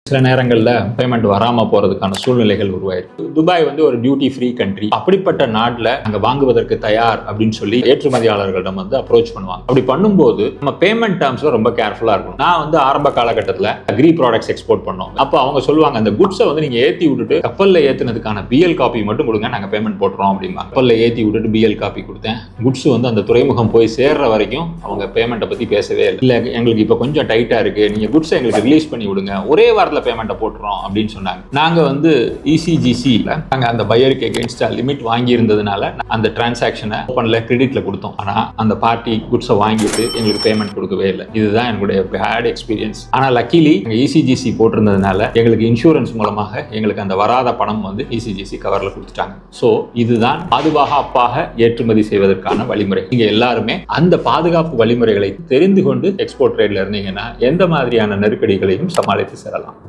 சில நேரங்களில் பேமெண்ட் வராமல் போகிறதுக்கான சூழ்நிலைகள் உருவாயிருக்கு. துபாய் வந்து ஒரு டியூட்டி ஃப்ரீ கண்ட்ரி. அப்படிப்பட்ட நாட்டில் அங்கே வாங்குவதற்கு தயார் அப்படின்னு சொல்லி ஏற்றுமதியாளர்களிடம் வந்து அப்ரோச் பண்ணுவாங்க. அப்படி பண்ணும்போது நம்ம பேமெண்ட் டேர்ம்ஸில் ரொம்ப கேர்ஃபுல்லாக இருக்கணும். நான் வந்து ஆரம்ப காலகட்டத்தில் அக்ரி ப்ராடக்ட்ஸ் எக்ஸ்போர்ட் பண்ணோம். அப்போ அவங்க சொல்லுவாங்க, அந்த குட்ஸை வந்து நீங்கள் ஏற்றி விட்டுட்டு கப்பலில் ஏற்றினதுக்கான பிஎல் காப்பி மட்டும் கொடுங்க, நாங்கள் பேமெண்ட் போட்டுறோம் அப்படிம்பாங்க. கப்பலில் ஏற்றி விட்டுட்டு பிஎல் காப்பி கொடுத்தேன். குட்ஸ் வந்து அந்த துறைமுகம் போய் சேர்ற வரைக்கும் அவங்க பேமெண்ட்டை பற்றி பேசவே இல்லை. இல்லை, எங்களுக்கு இப்போ கொஞ்சம் டைட்டாக இருக்குது, நீங்கள் குட்ஸை எங்களுக்கு ரிலீஸ் பண்ணி விடுங்க, ஒரே வாரத்தில் பேமெண்ட்டை போட்டுறோம் அப்படின்னு சொன்னாங்க. நாங்க வந்து ECGCல நாங்க அந்த பையருக்கு எகென்ஸ்டா லிமிட் வாங்கி இருந்ததுனால அந்த டிரான்சாக்ஷனை ஓப்பன்ல கிரெடிட்ல கொடுத்தோம். ஆனா அந்த பார்ட்டி குட்ஸை வாங்கிட்டு எங்களுக்கு பேமெண்ட் கொடுக்கவே இல்லை. இதுதான் என்னுடைய பேட் எக்ஸ்பீரியன்ஸ். ஆனா லக்கிலி ECGC போட்டிருந்ததுனால எங்களுக்கு இன்சூரன்ஸ் மூலமாக எங்களுக்கு அந்த வராத பணம் வந்து ECGC கவர்ல கொடுத்துட்டாங்க. ஸோ இதுதான் பாதுகாப்பாக ஏற்றுமதி செய்வதற்கான வழிமுறை. நீங்க எல்லாருமே அந்த பாதுகாப்பு வழிமுறைகளை தெரிந்து கொண்டு எக்ஸ்போர்ட் ட்ரேட்ல இருந்தீங்கன்னா எந்த மாதிரியான நெருக்கடிகளையும் சமாளித்து செல்லலாம்.